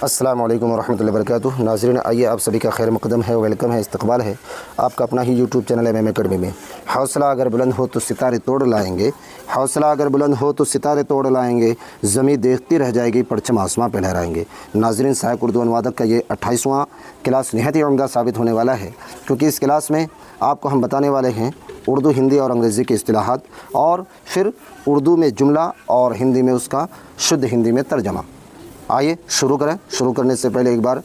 अस्सलाम वालेकुम वरहमतुल्लाहि वबरकातुह। नाज़रीन, आइए आप सभी का खैर मुक़द्दम है, वेलकम है, इस्तक़बाल है आपका अपना ही यूट्यूब चैनल एमएम अकेडमी में। हौसला अगर बुलंद हो तो सितारे तोड़ लाएंगे, हौसला अगर बुलंद हो तो सितारे तोड़ लाएंगे, ज़मीं देखती रह जाएगी, परचम आसमां पे लहराएंगे। नाज़रीन, सहायक उर्दू अनुवादक का ये 28वां क्लास नहायत ही उम्दा साबित होने वाला है, क्योंकि इस क्लास में आपको हम बताने वाले हैं उर्दू, हिंदी और अंग्रेज़ी के इस्तिलाहात, और फिर उर्दू में जुमला और हिंदी में उसका शुद्ध हिंदी में तर्जमा। आइए शुरू करें। शुरू करने से पहले एक बार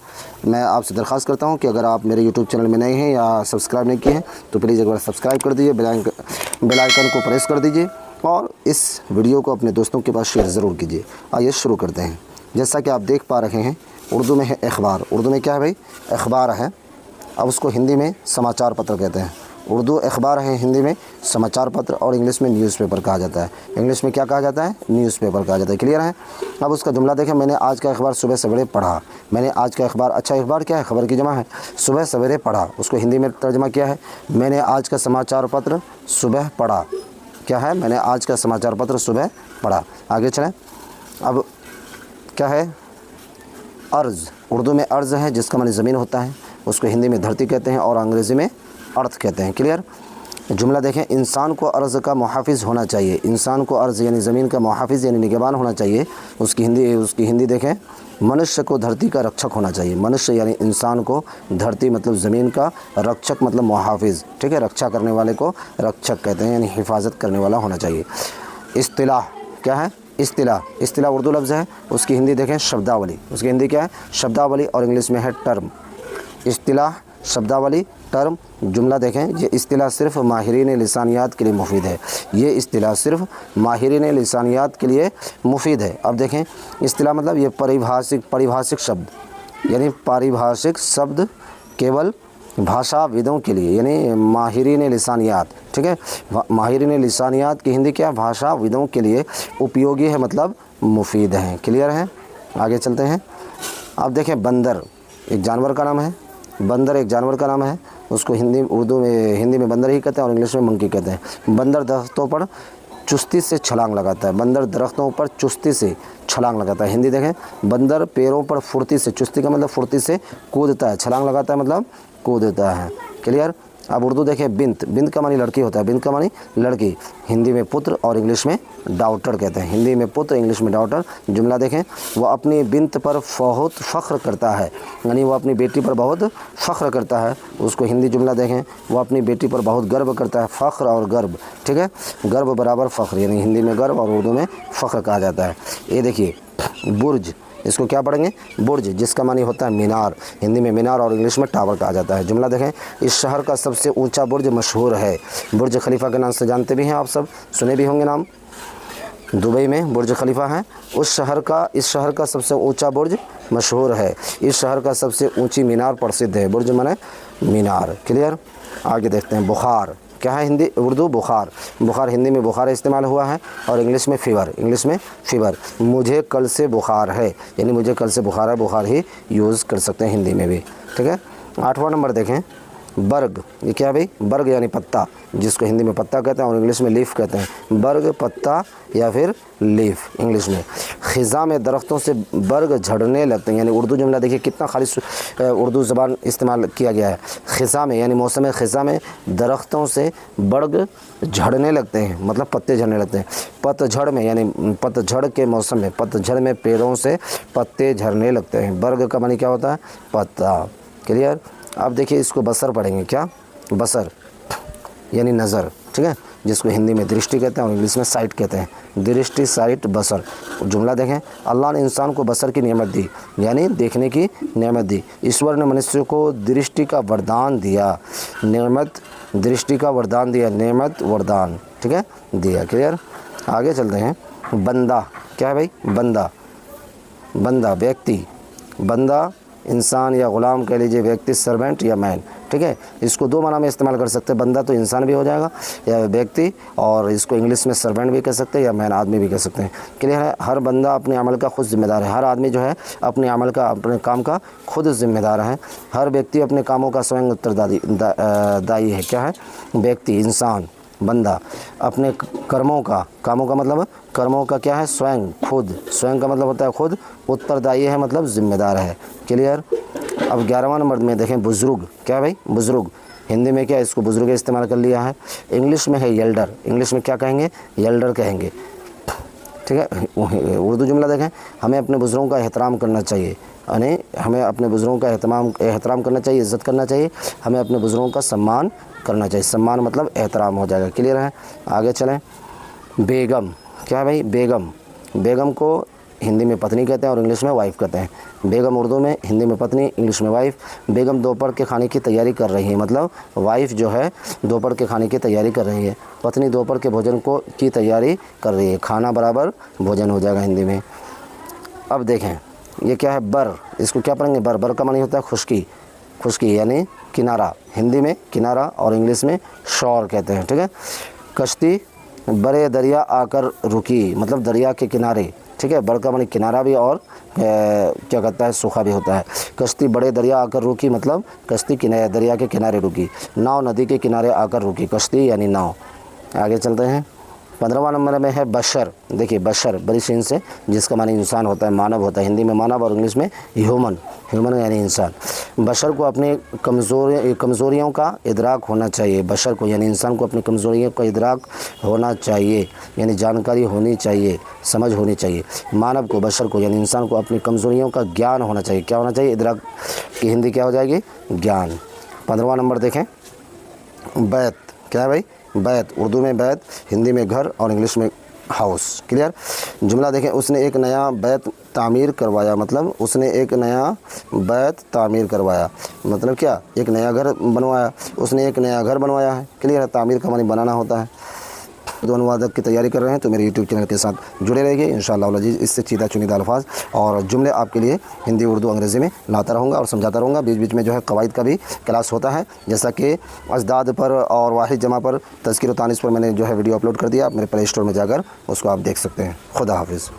मैं आपसे दरख्वास्त करता हूं कि अगर आप मेरे यूट्यूब चैनल में नए हैं या सब्सक्राइब नहीं किए हैं तो प्लीज़ एक बार सब्सक्राइब कर दीजिए, बेल आइकन को प्रेस कर दीजिए और इस वीडियो को अपने दोस्तों के पास शेयर ज़रूर कीजिए। आइए शुरू करते हैं। जैसा कि आप देख पा रहे हैं, उर्दू में है अखबार। उर्दू में क्या है भाई? अखबार है। अब उसको हिंदी में समाचार पत्र कहते हैं। उर्दू अखबार है, हिंदी में समाचार पत्र, और इंग्लिश में न्यूज़पेपर कहा जाता है। इंग्लिश में क्या कहा जाता है? न्यूज़पेपर कहा जाता है। क्लियर है? अब उसका जुमला देखें। मैंने आज का अखबार सुबह सवेरे पढ़ा। मैंने आज का अखबार, अच्छा अखबार क्या है? खबर की जमा है। सुबह सवेरे पढ़ा, उसको हिंदी में तर्जमा किया है, मैंने आज का समाचार पत्र सुबह पढ़ा। क्या है? मैंने आज का समाचार पत्र सुबह पढ़ा। आगे चलें। अब क्या है? अर्ज़। उर्दू में अर्ज़ है, जिसका माने ज़मीन होता है, उसको हिंदी में धरती कहते हैं और अंग्रेज़ी में अर्थ कहते हैं। क्लियर? जुमला देखें। इंसान को अर्ज़ का मुहाफ़िज़ होना चाहिए। इंसान को अर्ज़ यानी ज़मीन का मुहाफ़िज़ यानी निगहबान होना चाहिए। उसकी हिंदी देखें। मनुष्य को धरती का रक्षक होना चाहिए। मनुष्य यानी इंसान को धरती मतलब ज़मीन का, रक्षक मतलब मुहाफ़िज़, ठीक है? रक्षा करने वाले को रक्षक कहते हैं, यानी हिफाजत करने वाला होना चाहिए। इस्तिलाह क्या है? इस्तिलाह। इस्तिलाह उर्दू लफ्ज़ है, उसकी हिंदी देखें शब्दावली। उसकी हिंदी क्या है? शब्दावली, और इंग्लिश में है टर्म। इस्तिलाह, शब्दावली, टर्म। जुमला देखें। ये इस्तिलाह सिर्फ माहिरीन लिसानियात के लिए मुफीद है। ये इस्तिलाह सिर्फ माहिरीन लिसानियात के लिए मुफीद है। अब देखें, इस्तिलाह मतलब ये पारिभाषिक शब्द, यानी पारिभाषिक शब्द केवल भाषाविदों के लिए, यानी माहिरीन लिसानियात, ठीक है? माहिरीन लिसानियात की हिंदी क्या? भाषाविदों के लिए उपयोगी है, मतलब मुफीद है। क्लियर है? आगे चलते हैं। अब देखें, बंदर एक जानवर का नाम है। बंदर एक जानवर का नाम है, उसको हिंदी में बंदर ही कहते हैं और इंग्लिश में मंकी कहते हैं। बंदर दरख्तों पर चुस्ती से छलांग लगाता है। बंदर दरख्तों पर चुस्ती से छलांग लगाता है। हिंदी देखें। बंदर पैरों पर फुर्ती से, चुस्ती का मतलब फुर्ती से कूदता है, छलांग लगाता है मतलब कूदता है। क्लियर? अब उर्दू देखें। बिंत। बिंत का मानी लड़की होता है। बिंत का मानी लड़की, हिंदी में पुत्र और इंग्लिश में डॉटर कहते हैं। हिंदी में पुत्र, इंग्लिश में डॉटर। जुमला देखें। वह अपनी बिंत पर बहुत फ़ख्र करता है, यानी वह अपनी बेटी पर बहुत फ़ख्र करता है। उसको हिंदी जुमला देखें। वह अपनी बेटी पर बहुत गर्व करता है। फ़ख्र और गर्व, ठीक है? गर्व बराबर फ़ख्र, यानी हिंदी में गर्व और उर्दू में फ़ख्र कहा जाता है। ये देखिए, बुर्ज, इसको क्या पढ़ेंगे? बुर्ज, जिसका मानी होता है मीनार। हिंदी में मीनार और इंग्लिश में टावर कहा जाता है। जुमला देखें। इस शहर का सबसे ऊंचा बुर्ज मशहूर है। बुर्ज खलीफा के नाम से जानते भी हैं आप सब, सुने भी होंगे नाम। दुबई में बुर्ज खलीफा है। इस शहर का सबसे ऊंचा बुर्ज मशहूर है। इस शहर का सबसे ऊंची मीनार प्रसिद्ध है। बुर्ज माने मीनार। क्लियर? आगे देखते हैं। बुखार क्या है? हिंदी उर्दू बुखार। बुखार हिंदी में बुखार इस्तेमाल हुआ है और इंग्लिश में फ़ीवर। इंग्लिश में फ़ीवर। मुझे कल से बुखार है, यानी मुझे कल से बुखार है, बुखार ही यूज़ कर सकते हैं हिंदी में भी, ठीक है? 8वां नंबर देखें। बर्ग। ये क्या भाई? बर्ग यानी पत्ता, जिसको हिंदी में पत्ता कहते हैं और इंग्लिश में लीफ कहते हैं। बर्ग पत्ता या फिर लीफ इंग्लिश में। ख़िज़ा में दरख्तों से बर्ग झड़ने लगते हैं, यानी उर्दू जुमला देखिए कितना खालिश उर्दू ज़बान इस्तेमाल किया गया है। ख़िज़ा में यानी मौसम ख़िज़ा में दरख्तों से बर्ग झड़ने लगते हैं, मतलब पत्ते झड़ने लगते हैं। पतझड़ में यानी पतझड़ के मौसम में, पतझड़ में पेड़ों से पत्ते झड़ने लगते हैं। बर्ग का मानी क्या होता है? पत्ता। क्लियर? अब देखिए, इसको बसर पढ़ेंगे। क्या? बसर यानी नज़र, ठीक है? जिसको हिंदी में दृष्टि कहते हैं और इंग्लिश में साइट कहते हैं। दृष्टि, साइट, बसर। जुमला देखें। अल्लाह ने इंसान को बसर की नेमत दी, यानी देखने की नेमत दी। ईश्वर ने मनुष्य को दृष्टि का वरदान दिया। नेमत, दृष्टि का वरदान दिया, नेमत, वरदान, ठीक है? दिया। क्लियर? आगे चलते हैं। बंदा क्या है भाई? बंदा, बंदा व्यक्ति। बंदा इंसान या ग़ुलाम कह लीजिए, व्यक्ति, सर्वेंट या मैन, ठीक है? इसको दो माना में इस्तेमाल कर सकते हैं। बंदा तो इंसान भी हो जाएगा या व्यक्ति, और इसको इंग्लिश में सर्वेंट भी कह सकते हैं या मैन, आदमी भी कह सकते हैं। क्लियर है? हर बंदा अपने अमल का खुद ज़िम्मेदार है। हर आदमी जो है अपने अमल का, अपने काम का खुद ज़िम्मेदार है। हर व्यक्ति अपने कामों का स्वयं उत्तरदायी है। क्या है? व्यक्ति, इंसान, बंदा अपने कामों का मतलब कर्मों का क्या है, स्वयं, खुद। स्वयं का मतलब होता है खुद, उत्तरदायी है मतलब जिम्मेदार है। क्लियर। अब 11वां नंबर में देखें बुज़ुर्ग। क्या भाई, बुज़ुर्ग। हिंदी में क्या, इसको बुज़ुर्ग इस्तेमाल कर लिया है। इंग्लिश में है येल्डर। इंग्लिश में क्या कहेंगे, येल्डर कहेंगे। ठीक है। उर्दू जुमला देखें, हमें अपने बुज़ुर्गों का एहतराम करना चाहिए, यानी हमें अपने बुज़ुर्गों का एहतराम करना चाहिए, इज़्ज़त करना चाहिए, हमें अपने बुज़ुर्गों का सम्मान करना चाहिए। सम्मान मतलब एहतराम हो जाएगा। क्लियर है। आगे चलें। बेगम। क्या है भाई, बेगम। बेगम को हिंदी में पत्नी कहते हैं और इंग्लिश में वाइफ़ कहते हैं। बेगम उर्दू में, हिंदी में पत्नी, इंग्लिश में वाइफ़। बेगम दोपहर के खाने की तैयारी कर रही है, मतलब वाइफ़ जो है दोपहर के खाने की तैयारी कर रही है। पत्नी दोपहर के भोजन की तैयारी कर रही है। खाना बराबर भोजन हो जाएगा हिंदी में। अब देखें ये क्या है, बर। इसको क्या पढ़ेंगे, बर। बर का मानी होता है खुशकी। खुशकी यानी किनारा। हिंदी में किनारा और इंग्लिश में शोर कहते हैं। ठीक है। कश्ती बड़े दरिया आकर रुकी, मतलब दरिया के किनारे। ठीक है। बर का मानी किनारा भी और क्या कहता है, सूखा भी होता है। कश्ती बड़े दरिया आकर रुकी, मतलब कश्ती दरिया के किनारे रुकी। नाव नदी के किनारे आकर रुकी, कश्ती यानी नाव। आगे चलते हैं। 15वां नंबर में है बशर। देखिए बशर बड़ी सीन से, जिसका मानी इंसान होता है, मानव होता है। हिंदी में मानव और इंग्लिश में ह्यूमन। ह्यूमन यानी इंसान। बशर को अपनी कमज़ोरियों का इदराक होना चाहिए। बशर को यानी इंसान को अपनी कमज़ोरियों का इदराक होना चाहिए, यानी जानकारी होनी चाहिए, समझ होनी चाहिए। मानव को, बशर को यानी इंसान को अपनी कमज़ोरियों का ज्ञान होना चाहिए। क्या होना चाहिए, इदराक की हिंदी क्या हो जाएगी, ज्ञान। 15वां नंबर देखें, बैत। क्या है भाई, बैत। उर्दू में बैत, हिंदी में घर और इंग्लिश में हाउस। क्लियर। जुमला देखें, उसने एक नया बैत तामीर करवाया, मतलब उसने एक नया बैत तामीर करवाया, मतलब क्या, एक नया घर बनवाया। उसने एक नया घर बनवाया है। क्लियर है। तामीर का मानी बनाना होता है। तो अनुवादक की तैयारी कर रहे हैं तो मेरे यूट्यूब चैनल के साथ जुड़े रहिए इंशाअल्लाह अज़ीज़। इससे चीदा चुनिंदा अल्फाज और जुमले आपके लिए हिंदी, उर्दू, अंग्रेज़ी में लाता रहूँगा और समझाता रहूँगा। बीच बीच में जो है कवायद का भी क्लास होता है, जैसा कि अज़दाद पर और वाहिद जमा पर, तज़कीर व तानीस पर मैंने जो है वीडियो अपलोड कर दिया। आप मेरे प्ले स्टोर में जाकर उसको आप देख सकते हैं। खुदा हाफिज़।